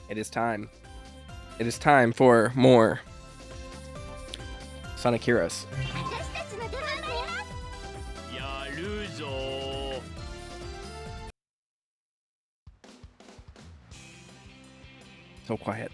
It is time. It is time for more Sonic Heroes. So quiet.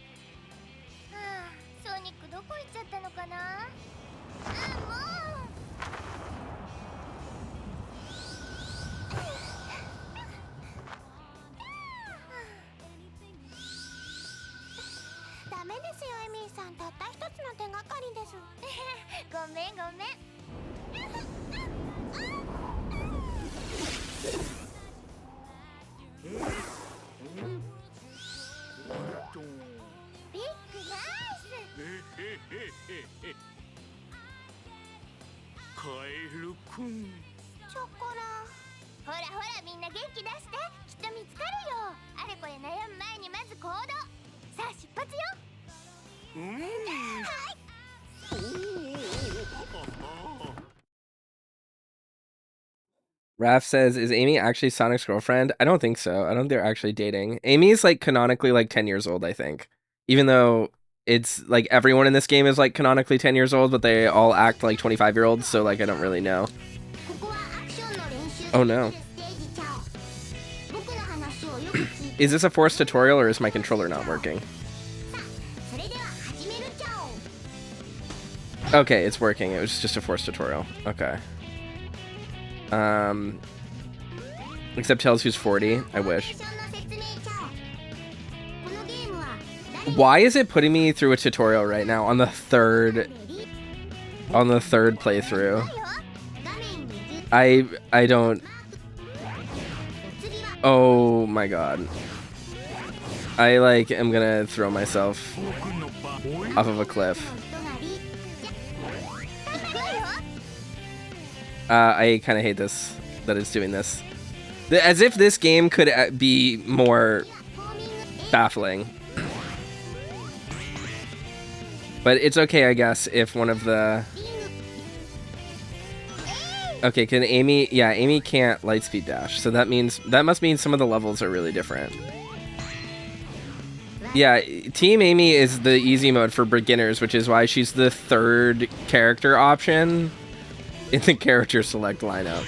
Raph says, is Amy actually Sonic's girlfriend? I don't think so. I don't think they're actually dating. Amy's like canonically like 10 years old, I think. Even though it's like everyone in this game is like canonically 10 years old, but they all act like 25-year-olds, so like I don't really know. Oh no. Is this a forced tutorial or is my controller not working? Okay, it's working. It was just a forced tutorial. Okay. Except tells who's 40. I wish. Why is it putting me through a tutorial right now on the third playthrough? I don't. Oh my god. I like am gonna throw myself off of a cliff. I kind of hate this, that it's doing this. As if this game could be more baffling. But it's okay, I guess, if one of the... Okay, can Amy... Yeah, Amy can't lightspeed dash, so that must mean some of the levels are really different. Yeah, Team Amy is the easy mode for beginners, which is why she's the third character option in the character select lineup.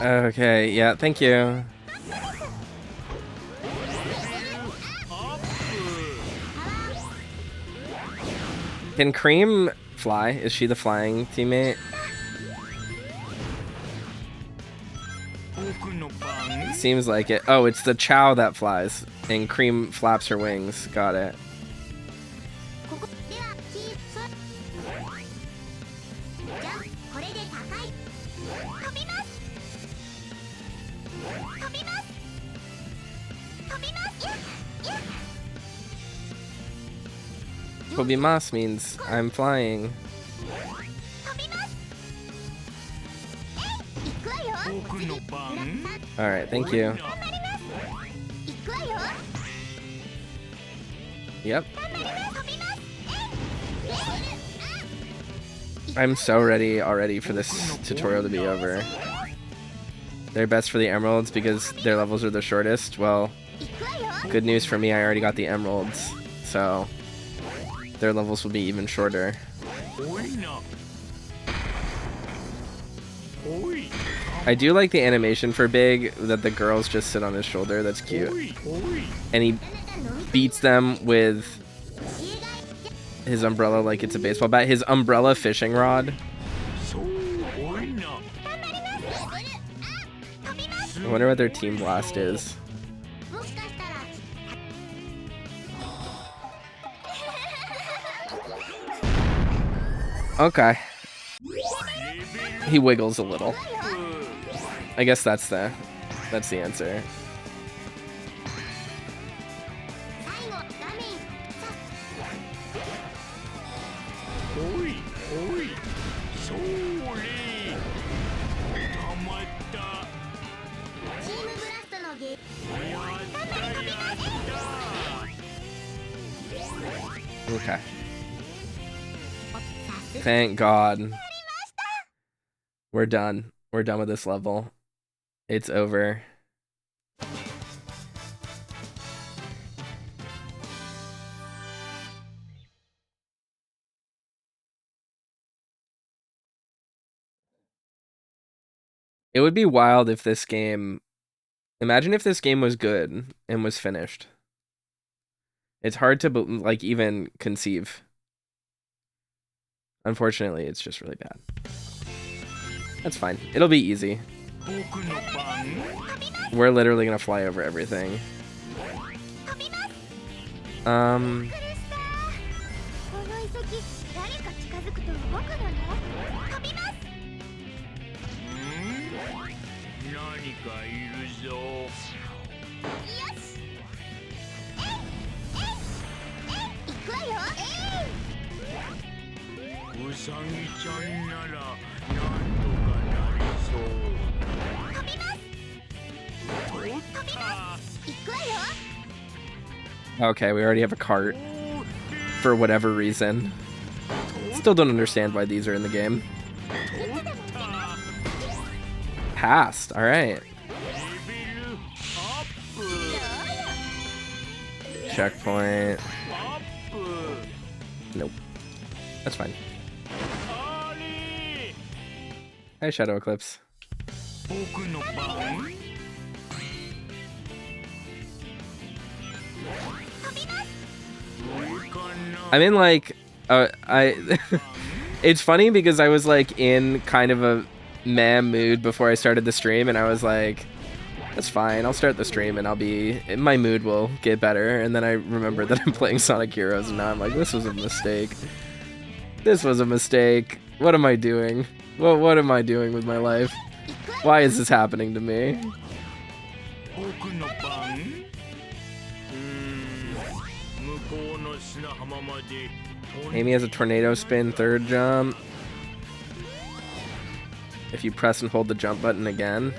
Okay, yeah, thank you. Can Cream fly? Is she the flying teammate? Seems like it. Oh, it's the Chao that flies, and Cream flaps her wings. Got it. Kobimas means I'm flying. Alright, thank you. Yep. I'm so ready already for this tutorial to be over. They're best for the emeralds because their levels are the shortest. Well, good news for me, I already got the emeralds, so their levels will be even shorter. I do like the animation for Big, that the girls just sit on his shoulder. That's cute. And he beats them with his umbrella like it's a baseball bat. His umbrella fishing rod. I wonder what their team blast is. Okay. He wiggles a little. I guess that's the answer. Okay. Thank God. We're done. We're done with this level. It's over. It would be wild if this game... Imagine if this game was good and was finished. It's hard to, like, even conceive. Unfortunately, it's just really bad. That's fine. It'll be easy. We're literally gonna fly over everything. Okay, we already have a cart. For whatever reason. Still don't understand why these are in the game. Passed, alright. Checkpoint. Nope. That's fine. Hi, Shadow Eclipse. I'm in like, it's funny because I was like in kind of a meh mood before I started the stream, and I was like, that's fine, I'll start the stream and my mood will get better, and then I remembered that I'm playing Sonic Heroes, and now I'm like, this was a mistake. This was a mistake. What am I doing? What am I doing with my life? Why is this happening to me? Amy has a tornado spin third jump. If you press and hold the jump button again.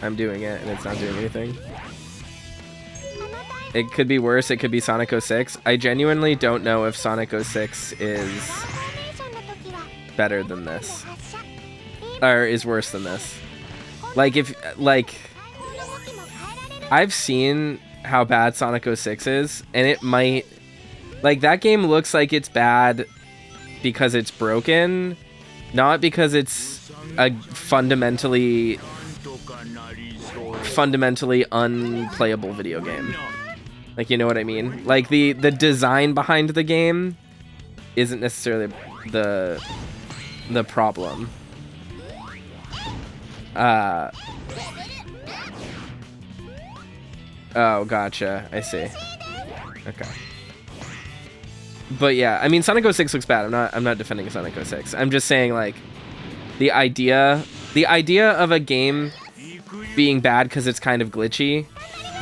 I'm doing it and it's not doing anything. It could be worse, it could be Sonic 06. I genuinely don't know if Sonic 06 is better than this. Or is worse than this. I've seen how bad Sonic 06 is, and it might... Like, that game looks like it's bad because it's broken, not because it's a fundamentally unplayable video game. Like, you know what I mean? Like, the design behind the game isn't necessarily the problem. Oh, gotcha. I see. Okay. But yeah, I mean, Sonic 06 looks bad. I'm not defending Sonic 06. I'm just saying, like, the idea of a game being bad because it's kind of glitchy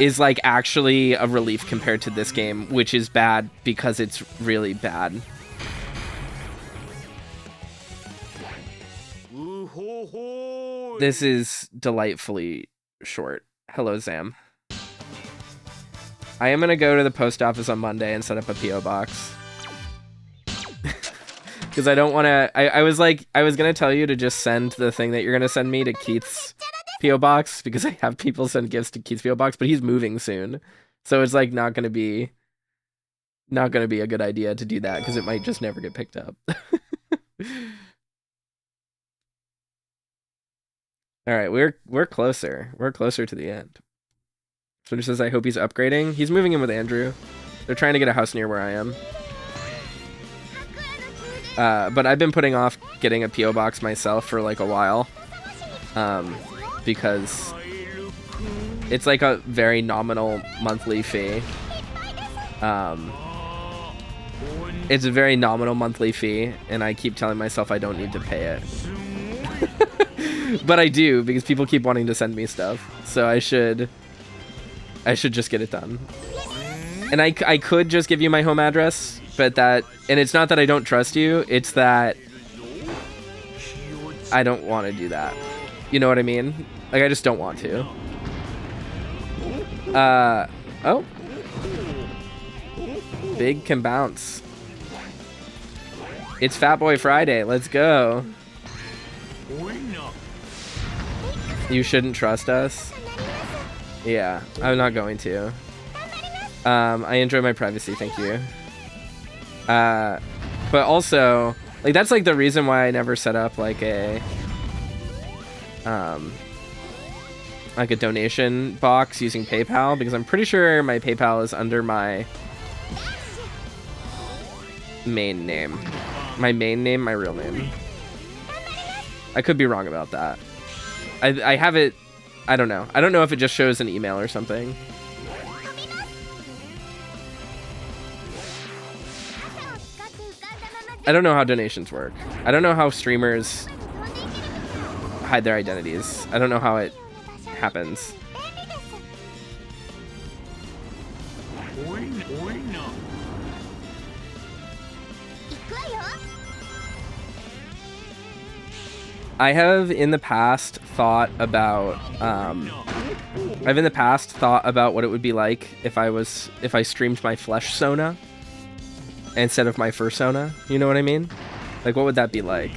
is, like, actually a relief compared to this game, which is bad because it's really bad. This is delightfully short. Hello, Zam. I am gonna go to the post office on Monday and set up a P.O. box. Because I don't want to... I was gonna tell you to just send the thing that you're gonna send me to Keith's P.O. box, because I have people send gifts to Keith's P.O. box, but he's moving soon. So it's, like, not gonna be a good idea to do that, because it might just never get picked up. Alright, we're closer. We're closer to the end. So he says, I hope he's upgrading. He's moving in with Andrew. They're trying to get a house near where I am. But I've been putting off getting a P.O. box myself for like a while. Because it's like a very nominal monthly fee. It's a very nominal monthly fee, and I keep telling myself I don't need to pay it. But I do, because people keep wanting to send me stuff. So I should just get it done. And I could just give you my home address, but and it's not that I don't trust you, it's that I don't want to do that. You know what I mean? Like, I just don't want to. Oh. Big can bounce. It's Fat Boy Friday. Let's go. You shouldn't trust us. Yeah, I'm not going to. I enjoy my privacy, thank you. But also, like, that's like the reason why I never set up like a donation box using PayPal, because I'm pretty sure my PayPal is under my main name. My main name, my real name. I could be wrong about that. I have it, I don't know. I don't know if it just shows an email or something. I don't know how donations work. I don't know how streamers hide their identities. I don't know how it happens. I have in the past thought about what it would be like if I streamed my flesh Sona instead of my fursona. You know what I mean? Like, what would that be like?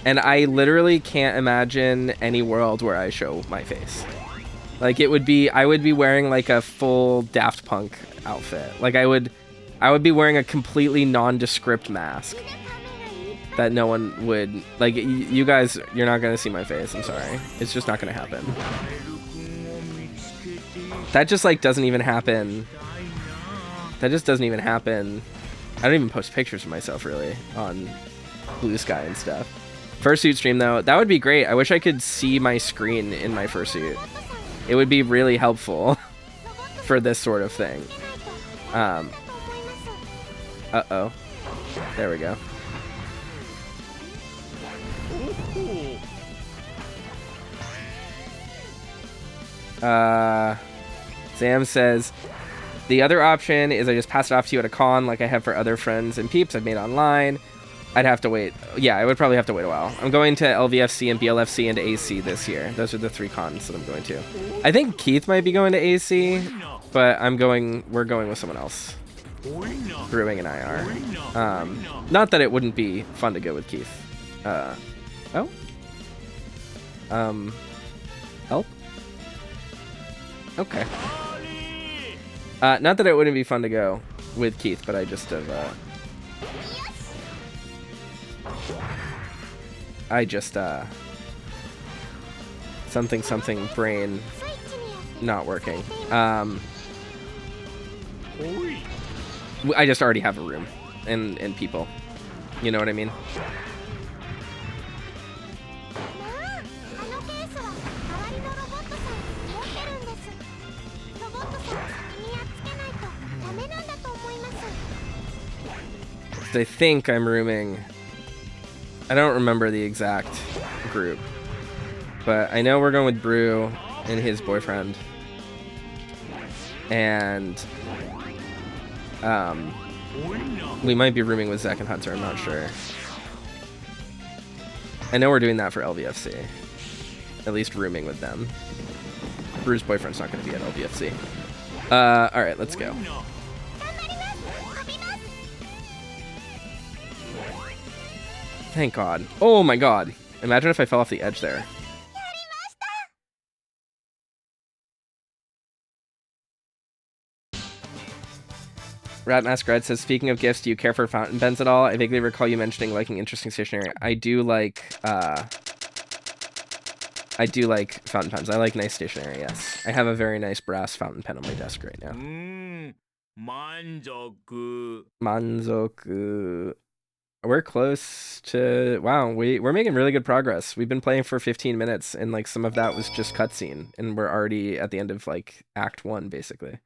And I literally can't imagine any world where I show my face. Like, I would be wearing like a full Daft Punk outfit. Like, I would be wearing a completely nondescript mask that no one would, like, you guys, you're not gonna see my face. I'm sorry. It's just not gonna happen. That just like doesn't even happen. That just doesn't even happen. I don't even post pictures of myself really on Blue Sky and stuff. Fursuit stream though, that would be great. I wish I could see my screen in my fursuit. It would be really helpful for this sort of thing. Uh-oh. There we go. Sam says, the other option is I just pass it off to you at a con like I have for other friends and peeps I've made online. I'd have to wait. Yeah, I would probably have to wait a while. I'm going to LVFC and BLFC and AC this year. Those are the 3 cons that I'm going to. I think Keith might be going to AC, but we're going with someone else. Brewing and I are. Not that it wouldn't be fun to go with Keith. Oh? Help? Okay. Not that it wouldn't be fun to go with Keith, but I just have, something brain not working. I just already have a room and people. You know what I mean? I think I'm rooming. I don't remember the exact group, but I know we're going with Brew and his boyfriend, and we might be rooming with Zach and Hunter. I'm not sure. I know we're doing that for LVFC. At least rooming with them. Brew's boyfriend's not going to be at LVFC. All right, let's go. Thank God. Oh my God. Imagine if I fell off the edge there. Rat Masquerade says, speaking of gifts, do you care for fountain pens at all? I vaguely recall you mentioning liking interesting stationery. I do like fountain pens. I like nice stationery, yes. I have a very nice brass fountain pen on my desk right now. Manzoku. We're close to... Wow, we're making really good progress. We've been playing for 15 minutes, and like some of that was just cutscene, and we're already at the end of like Act 1, basically.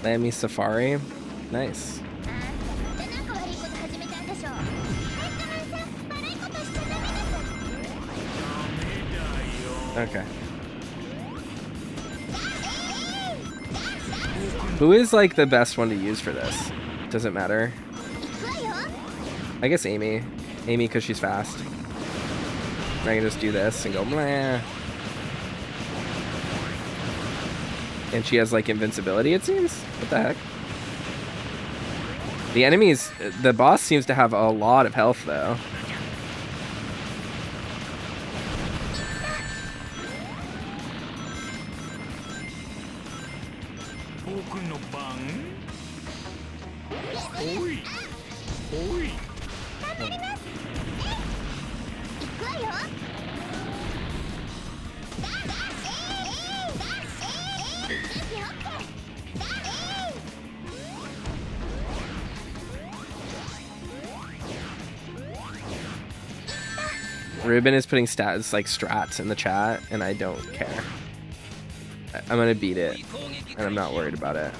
Miami Safari. Nice. Okay. Who is like the best one to use for this? Does it matter? I guess Amy. Amy, because she's fast. I can just do this and go blah. And she has like invincibility, it seems. What the heck? The enemies, the boss seems to have a lot of health though. Ruben is putting stats like strats in the chat, and I don't care. I'm gonna beat it, and I'm not worried about it.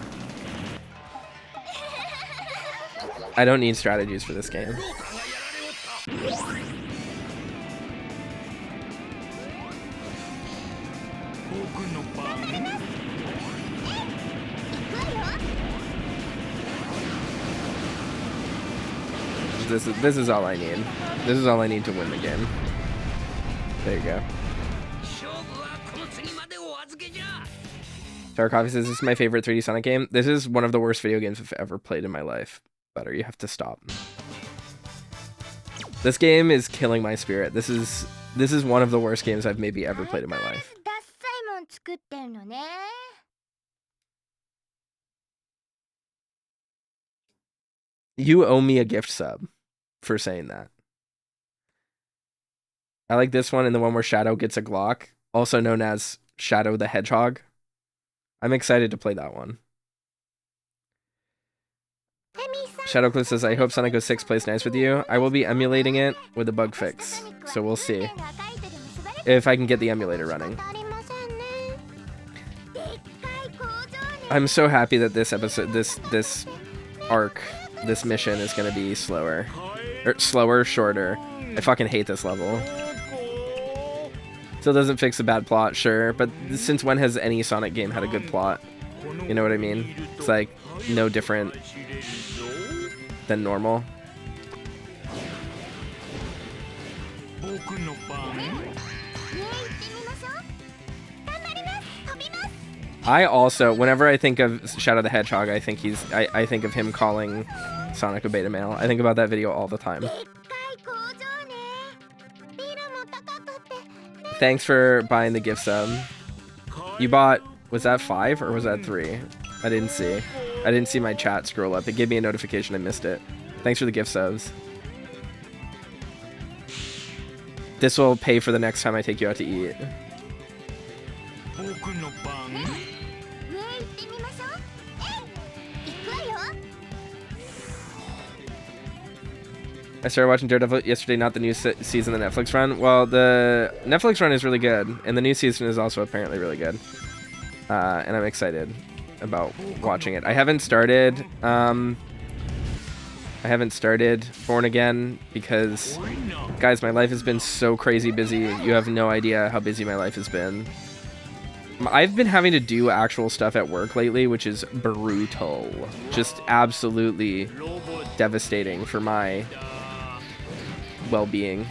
I don't need strategies for this game. This is all I need. This is all I need to win the game. There you go. Tarkov says, this is my favorite 3D Sonic game. This is one of the worst video games I've ever played in my life. Butter, you have to stop. This game is killing my spirit. This is one of the worst games I've maybe ever played in my life. You owe me a gift sub for saying that. I like this one and the one where Shadow gets a Glock, also known as Shadow the Hedgehog. I'm excited to play that one. Shadowcliff says, I hope Sonic 06 plays nice with you. I will be emulating it with a bug fix, so we'll see if I can get the emulator running. I'm so happy that this episode, this arc, this mission is going to be slower. Slower, shorter. I fucking hate this level. Still doesn't fix the bad plot, sure, but since when has any Sonic game had a good plot? You know what I mean? It's like no different than normal. I also, whenever I think of Shadow the Hedgehog, I think I think of him calling Sonic a beta male. I think about that video all the time. Thanks for buying the gift sub. You bought, was that 5 or was that 3? I didn't see. I didn't see my chat scroll up. It gave me a notification. I missed it. Thanks for the gift subs. This will pay for the next time I take you out to eat. I started watching Daredevil yesterday, not the new season of the Netflix run. Well, the Netflix run is really good, and the new season is also apparently really good. And I'm excited about watching it. I haven't started Born Again because, guys, my life has been so crazy busy. You have no idea how busy my life has been. I've been having to do actual stuff at work lately, which is brutal. Just absolutely devastating for my well-being.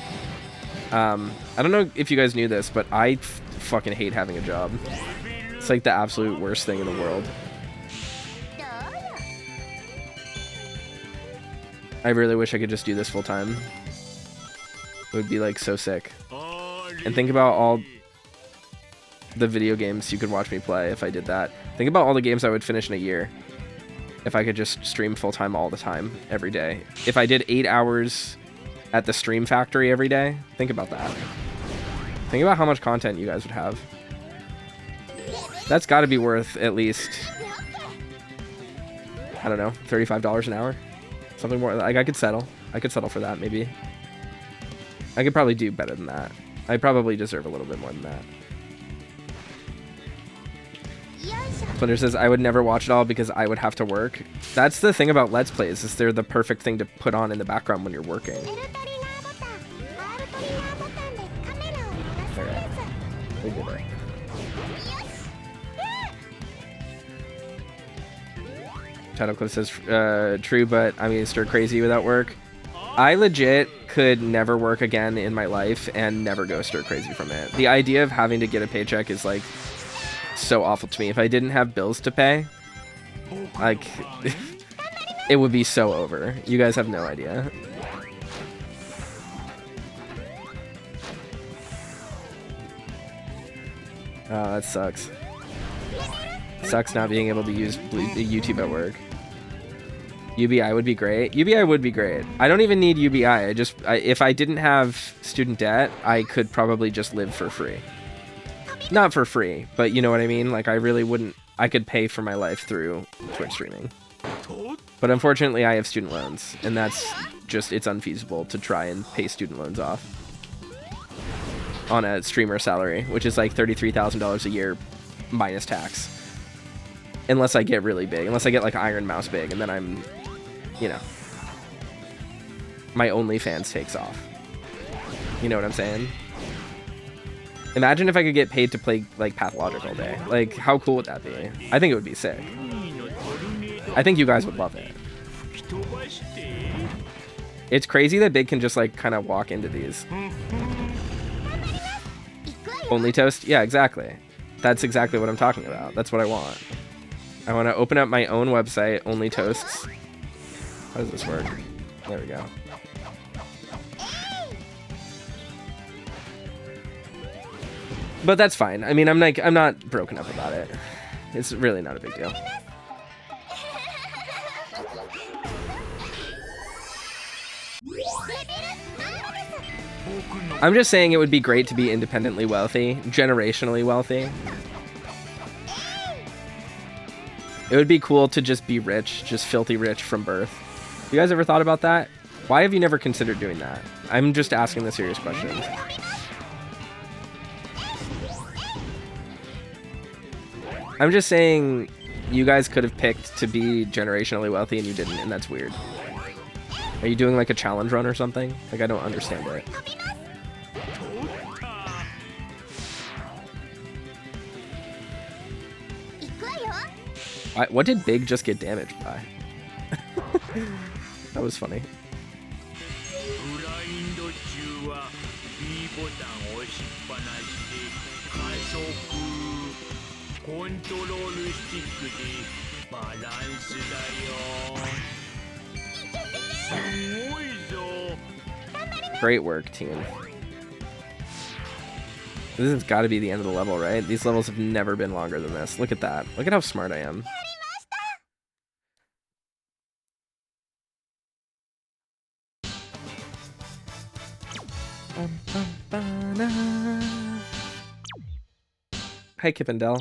I don't know if you guys knew this, but I fucking hate having a job. It's like the absolute worst thing in the world. I really wish I could just do this full time. It would be like so sick. And think about all the video games you could watch me play if I did that. Think about all the games I would finish in a year if I could just stream full time all the time, every day. If I did 8 hours at the Stream Factory every day, think about that. Think about how much content you guys would have. That's got to be worth at least, I don't know, $35 an hour? Something more. Like, I could settle. I could settle for that, maybe. I could probably do better than that. I probably deserve a little bit more than that. Splinter says, I would never watch it all because I would have to work. That's the thing about Let's Plays, is they're the perfect thing to put on in the background when you're working. Alright. We did it. Chaotix says, true, but I mean, stir crazy without work. I legit could never work again in my life and never go stir crazy from it. The idea of having to get a paycheck is like so awful to me. If I didn't have bills to pay, like, it would be so over. You guys have no idea. Oh, that sucks. Sucks not being able to use YouTube at work. UBI would be great. UBI would be great. I don't even need UBI. If I didn't have student debt, I could probably just live for free. Not for free, but you know what I mean? Like, I really wouldn't... I could pay for my life through Twitch streaming. But unfortunately, I have student loans, and that's just... It's unfeasible to try and pay student loans off on a streamer salary, which is like $33,000 a year minus tax. Unless I get really big. Unless I get like Iron Mouse big, and then I'm, you know, my OnlyFans takes off. You know what I'm saying? Imagine if I could get paid to play like Pathologic all day. Like, how cool would that be? I think it would be sick. I think you guys would love it. It's crazy that Big can just like kind of walk into these. Only Toast? Yeah, exactly. That's exactly what I'm talking about. That's what I want. I want to open up my own website, Only Toasts. How does this work? There we go. But that's fine. I mean, I'm not broken up about it. It's really not a big deal. I'm just saying it would be great to be independently wealthy, generationally wealthy. It would be cool to just be rich, just filthy rich from birth. You guys ever thought about that? Why have you never considered doing that? I'm just asking the serious questions. I'm just saying you guys could have picked to be generationally wealthy and you didn't, and that's weird. Are you doing like a challenge run or something? Like, I don't understand it. What did Big just get damaged by? That was funny. Great work, team. This has got to be the end of the level, right? These levels have never been longer than this. Look at that. Look at how smart I am. Hi, Kip and Dell.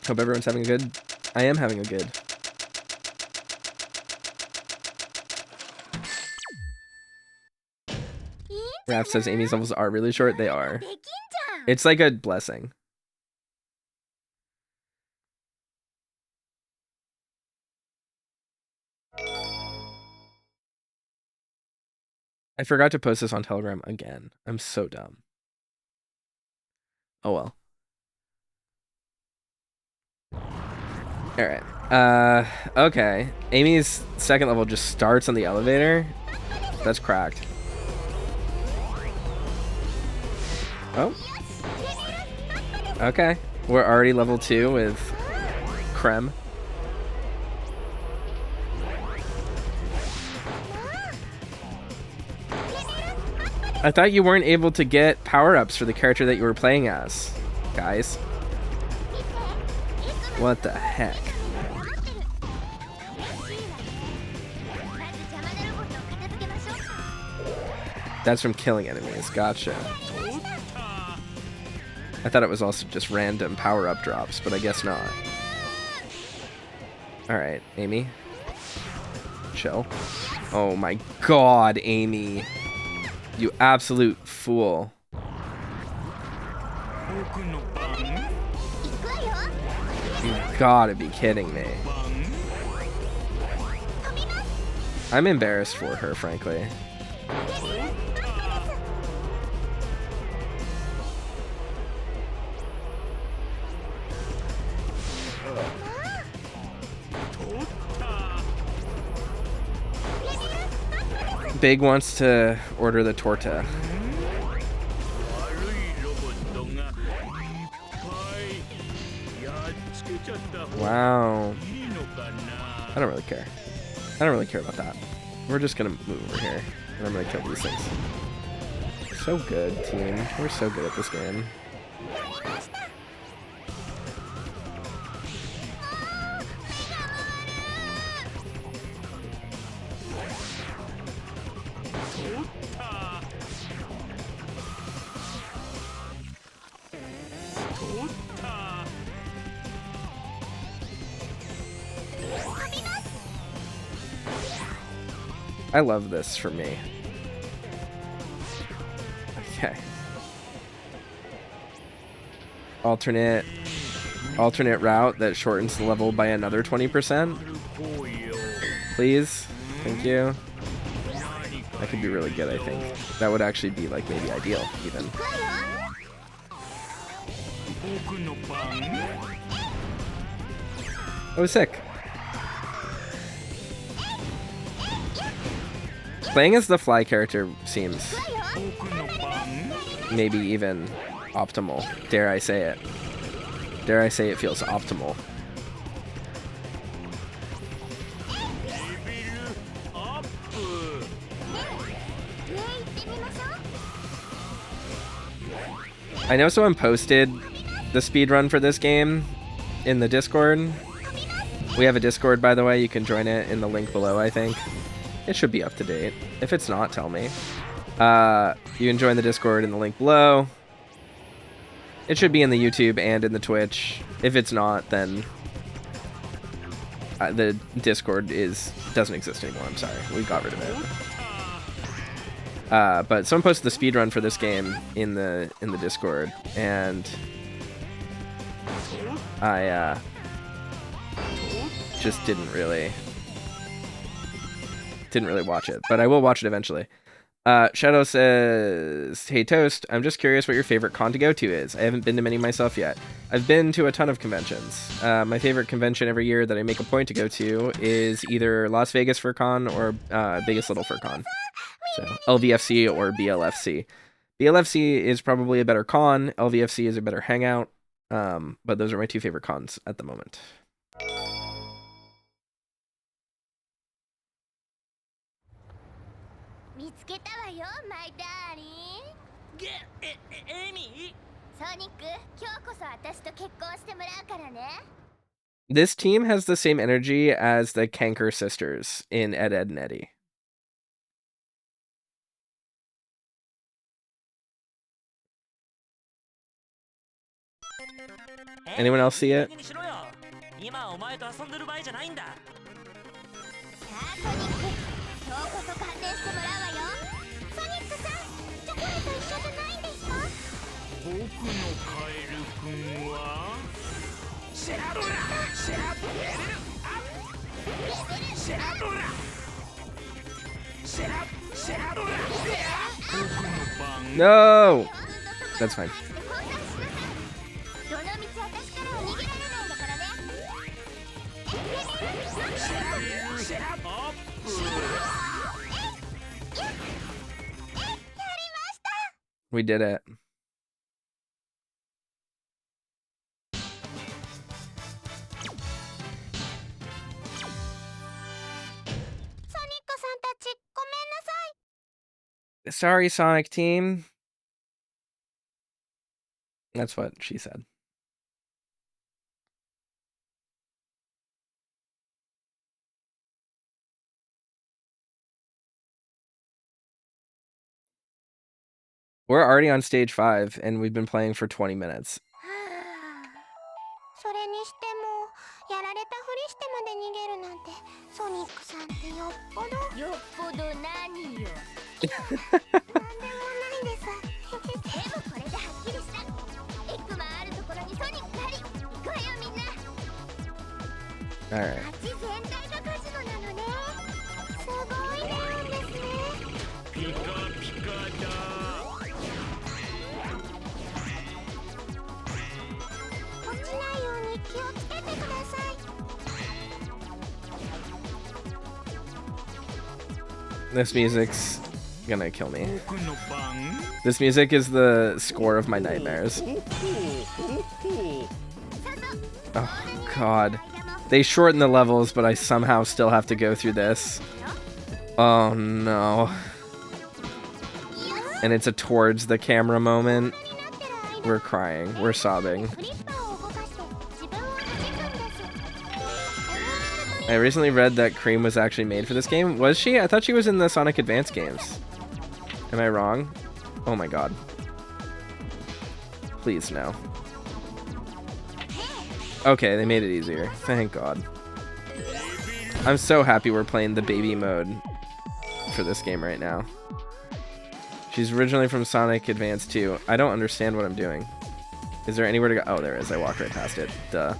Hope everyone's having a good... I am having a good. Raph says Amy's levels are really short. They are. It's like a blessing. I forgot to post this on Telegram again. I'm so dumb. Oh well. Alright. Okay. Amy's second level just starts on the elevator. That's cracked. Oh. Okay. We're already level 2 with Creme. I thought you weren't able to get power-ups for the character that you were playing as, guys. What the heck? That's from killing enemies. Gotcha. I thought it was also just random power-up drops, but I guess not. Alright, Amy. Chill. Oh my god, Amy. You absolute fool. You gotta be kidding me. I'm embarrassed for her, frankly. Big wants to order the torta. Wow. I don't really care. I don't really care about that. We're just gonna move over here, and I'm gonna kill these things. So good, team. We're so good at this game. I love this for me. Okay. Alternate route that shortens the level by another 20%. Please. Thank you. That could be really good, I think. That would actually be like maybe ideal even. Oh, sick. Playing as the fly character seems maybe even optimal. Dare I say it. Dare I say it feels optimal. I know someone posted the speedrun for this game in the Discord. We have a Discord, by the way. You can join it in the link below, I think. It should be up to date. If it's not, tell me. You can join the Discord in the link below. It should be in the YouTube and in the Twitch. If it's not, then the Discord doesn't exist anymore. I'm sorry. We got rid of it. But someone posted the speedrun for this game in the Discord, and I just didn't really watch it, but I will watch it eventually. Shadow says, "Hey Toast, I'm just curious what your favorite con to go to is. I haven't been to many myself yet. I've been to a ton of conventions. My favorite convention every year that I make a point to go to is either Las Vegas FurCon or Biggest Little FurCon. So LVFC or BLFC. BLFC is probably a better con. LVFC is a better hangout. But those are my two favorite cons at the moment." This team has the same energy as the Kanker sisters in Ed, Edd, and Eddy. Anyone else see it? No! That's fine. We did it. Sorry, Sonic team. That's what she said. We're already on stage 5, and we've been playing for 20 minutes. All right. This music's gonna kill me. This music is the score of my nightmares. Oh god. They shorten the levels, but I somehow still have to go through this. Oh no. And it's a towards the camera moment. We're crying. We're sobbing. I recently read that Cream was actually made for this game. Was she? I thought she was in the Sonic Advance games. Am I wrong? Oh my god. Please no. Okay, they made it easier. Thank god. I'm so happy we're playing the baby mode for this game right now. She's originally from Sonic Advance 2. I don't understand what I'm doing. Is there anywhere to go? Oh, there is. I walked right past it. Duh.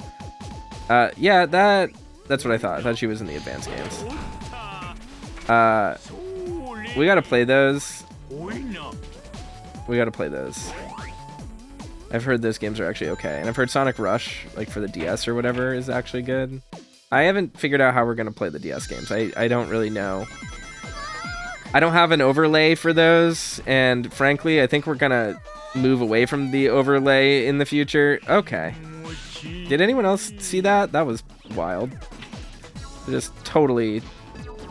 Yeah, that's what I thought. I thought she was in the Advance games. We gotta play those. We gotta play those. I've heard those games are actually okay. And I've heard Sonic Rush, like for the DS or whatever, is actually good. I haven't figured out how we're gonna play the DS games. I don't really know. I don't have an overlay for those, and frankly, I think we're gonna move away from the overlay in the future. Okay. Did anyone else see that? That was wild. Just totally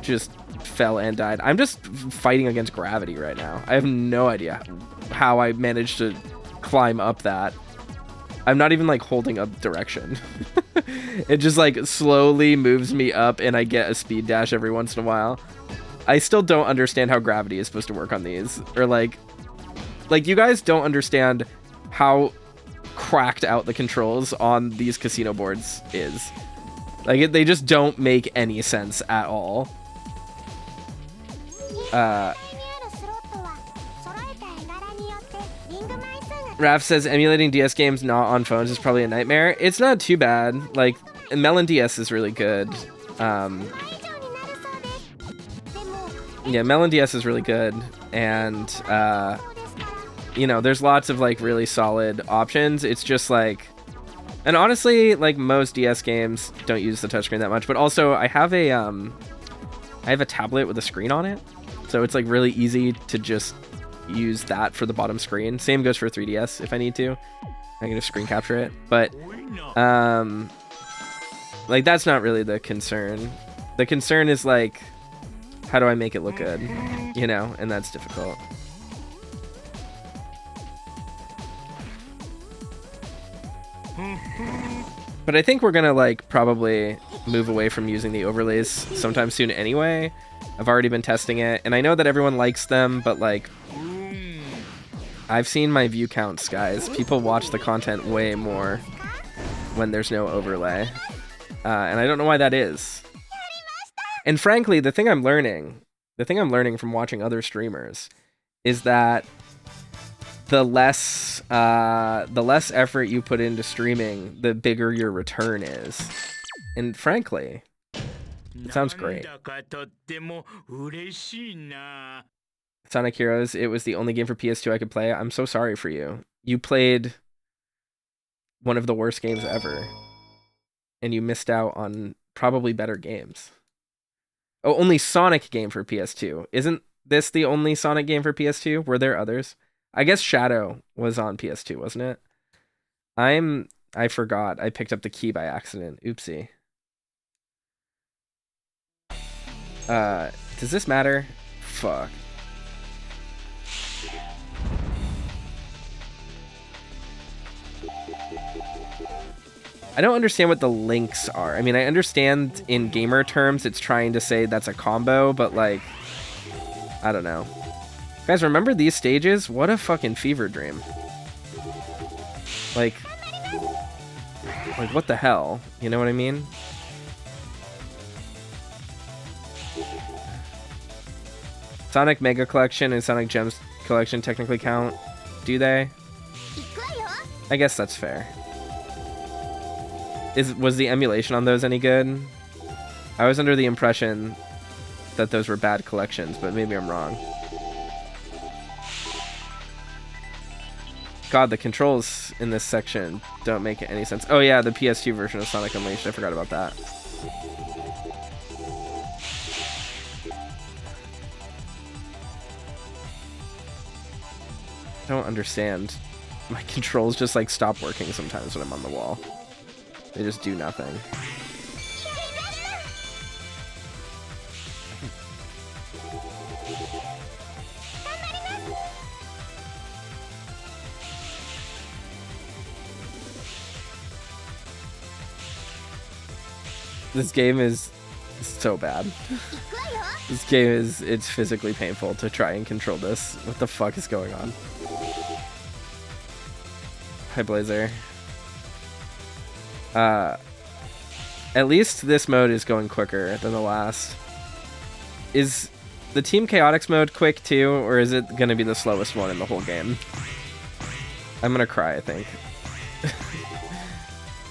just fell and died. I'm just fighting against gravity right now. I have no idea how I managed to climb up that. I'm not even like holding up direction. It just like slowly moves me up and I get a speed dash every once in a while. I still don't understand how gravity is supposed to work on these, or like you guys don't understand how cracked out the controls on these casino boards is. Like they just don't make any sense at all. Raph says emulating DS games not on phones is probably a nightmare. It's not too bad. Like Melon DS is really good. Yeah, Melon DS is really good, and you know, there's lots of like really solid options. It's just like, and honestly, like most DS games don't use the touchscreen that much. But also, I have a tablet with a screen on it, so it's like really easy to just use that for the bottom screen. Same goes for 3DS if I need to. I can just screen capture it, but like that's not really the concern. The concern is like, how do I make it look good? You know, and that's difficult. But I think we're gonna like probably move away from using the overlays sometime soon anyway. I've already been testing it, and I know that everyone likes them, but like, I've seen my view counts, guys. People watch the content way more when there's no overlay. And I don't know why that is. And frankly, the thing I'm learning from watching other streamers is that the less effort you put into streaming, the bigger your return is. And frankly, it sounds great. Sonic Heroes, it was the only game for PS2 I could play. I'm so sorry for you. You played one of the worst games ever, and you missed out on probably better games. Oh, only Sonic game for PS2. Isn't this the only Sonic game for PS2? Were there others? I guess Shadow was on PS2, wasn't it? I forgot. I picked up the key by accident. Oopsie. Does this matter? Fuck. I don't understand what the links are. I mean, I understand in gamer terms it's trying to say that's a combo, but like, I don't know. Guys, remember these stages? What a fucking fever dream. Like what the hell? You know what I mean? Sonic Mega Collection and Sonic Gems Collection technically count. Do they? I guess that's fair. Was the emulation on those any good? I was under the impression that those were bad collections, but maybe I'm wrong. God, the controls in this section don't make any sense. Oh yeah, the PS2 version of Sonic Unleashed. I forgot about that. don't understand. My controls just like stop working sometimes when I'm on the wall. They just do nothing. This game is so bad. This game it's physically painful to try and control this. What the fuck is going on? Hi, Blazer. At least this mode is going quicker than the last. Is the Team Chaotix mode quick too, or is it gonna be the slowest one in the whole game? I'm gonna cry, I think.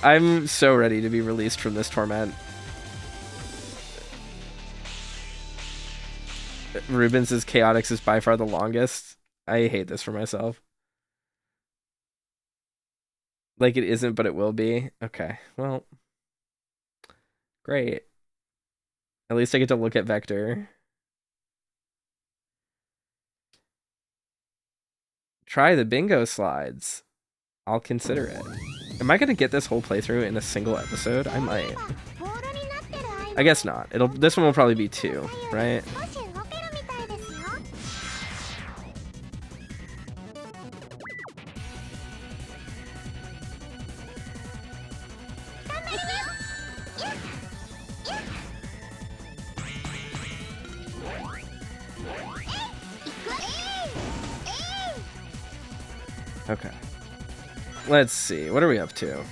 I'm so ready to be released from this torment. Ruben says Chaotix is by far the longest. I hate this for myself. Like it isn't, but it will be. Okay, well. Great. At least I get to look at Vector. Try the bingo slides. I'll consider it. Am I gonna get this whole playthrough in a single episode? I might. I guess not. This one will probably be 2, right? Okay. Let's see. What are we up to?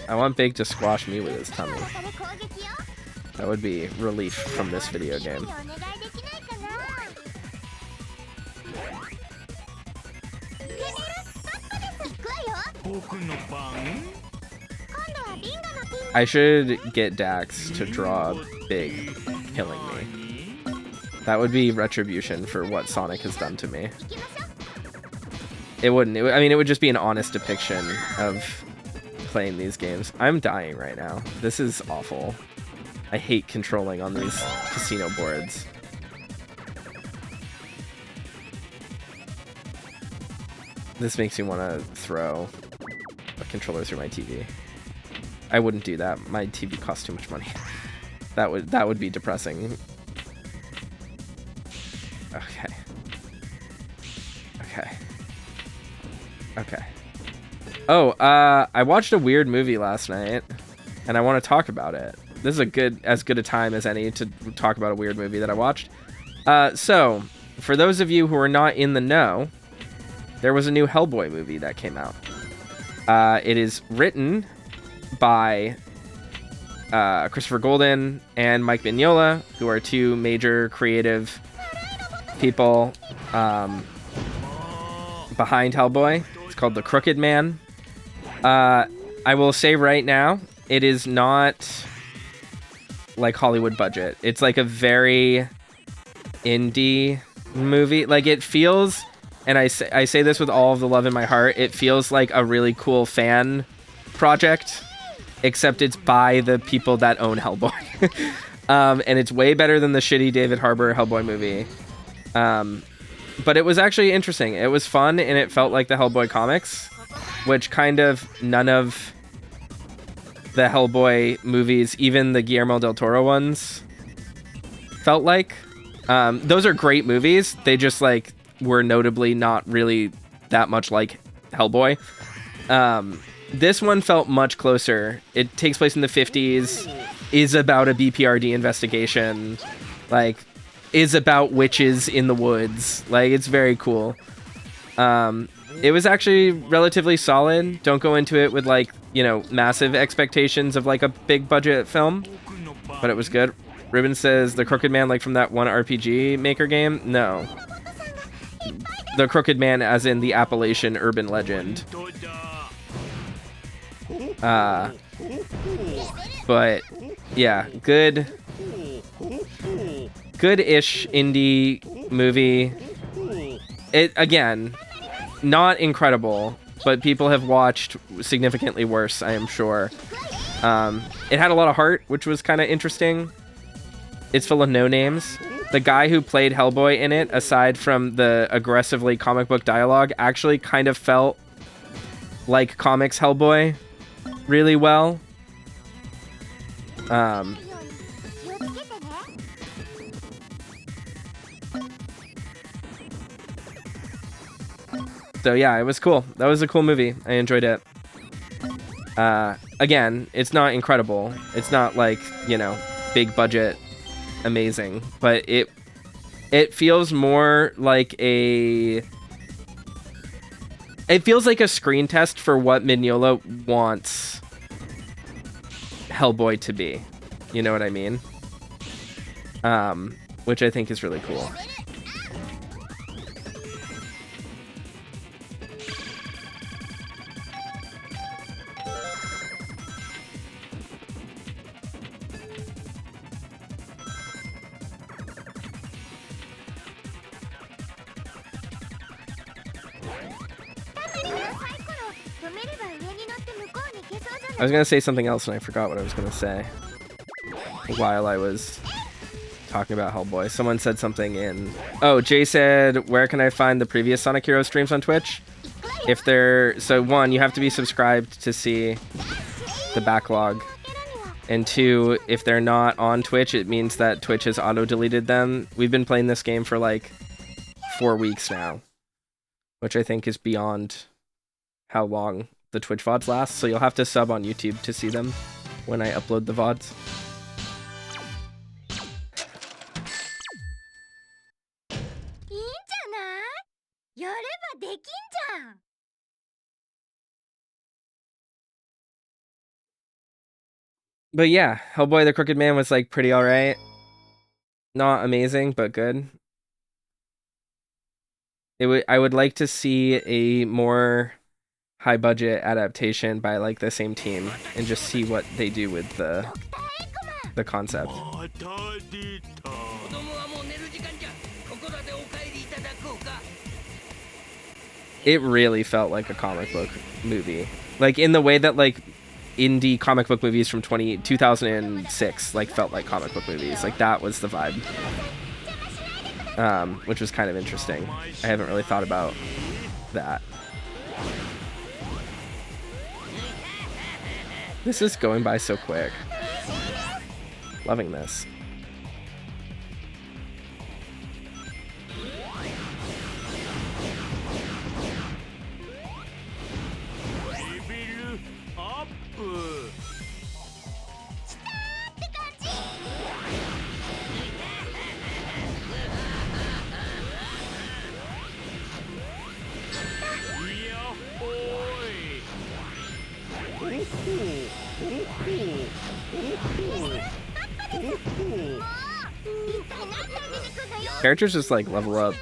I want Big to squash me with his tummy. That would be relief from this video game. I should get Dax to draw Big killing me. That would be retribution for what Sonic has done to me. It wouldn't. I mean, it would just be an honest depiction of playing these games. I'm dying right now. This is awful. I hate controlling on these casino boards. This makes me want to throw a controller through my TV. I wouldn't do that. My TV costs too much money. That would be depressing. Okay. Okay. Okay. Oh, I watched a weird movie last night, and I want to talk about it. This is as good a time as any to talk about a weird movie that I watched. So, for those of you who are not in the know, there was a new Hellboy movie that came out. It is written by Christopher Golden and Mike Mignola, who are two major creative people behind Hellboy. It's called The Crooked Man. I will say right now, it is not like Hollywood budget. It's like a very indie movie. Like it feels, and I say this with all of the love in my heart, it feels like a really cool fan project, except it's by the people that own Hellboy. And it's way better than the shitty David Harbour Hellboy movie. But it was actually interesting. It was fun, and it felt like the Hellboy comics, which kind of none of the Hellboy movies, even the Guillermo del Toro ones, felt like. Those are great movies. They just like were notably not really that much like Hellboy. This one felt much closer. It takes place in the 50s, is about a BPRD investigation, like is about witches in the woods. Like it's very cool. It was actually relatively solid. Don't go into it with like, you know, massive expectations of like a big budget film, but it was good. Ruben says The Crooked Man, like from that one RPG Maker game. No, The Crooked Man as in the Appalachian urban legend. But yeah, good good-ish indie movie. It, again, not incredible, but people have watched significantly worse, I am sure. It had a lot of heart, which was kind of interesting. It's full of no-names. The guy who played Hellboy in it, aside from the aggressively comic book dialogue, actually kind of felt like comics Hellboy really well. So yeah, it was cool. That was a cool movie. I enjoyed it. Again, it's not incredible. It's not like, you know, big budget, amazing, but it feels more like it feels like a screen test for what Mignola wants Hellboy to be. You know what I mean? Which I think is really cool. I was gonna say something else and I forgot what I was gonna say while I was talking about Hellboy. Someone said something in... Oh, Jay said, where can I find the previous Sonic Heroes streams on Twitch? If they're... So, one, you have to be subscribed to see the backlog. And two, if they're not on Twitch, it means that Twitch has auto-deleted them. We've been playing this game for like 4 weeks now, which I think is beyond how long the Twitch VODs last, so you'll have to sub on YouTube to see them when I upload the VODs. But yeah, Hellboy the Crooked Man was like pretty alright. Not amazing, but good. I would like to see a more high budget adaptation by like the same team and just see what they do with the concept. It really felt like a comic book movie, like in the way that like indie comic book movies from 2006 like felt like comic book movies. Like that was the vibe, which was kind of interesting. I haven't really thought about that. This is going by so quick. Loving this. Characters just like level up.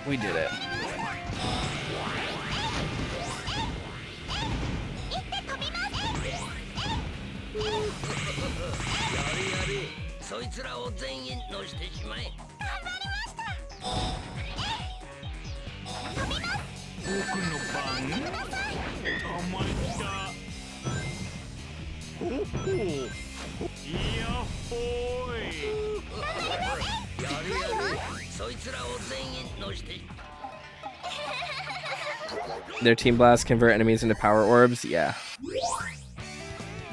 We did it. Their Team Blast convert enemies into power orbs? Yeah.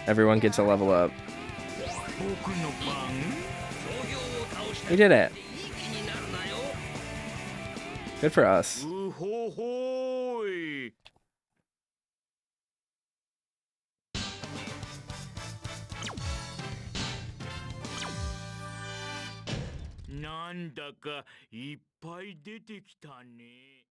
Everyone gets a level up. We did it. Good for us. なんだかいっぱい出てきたね。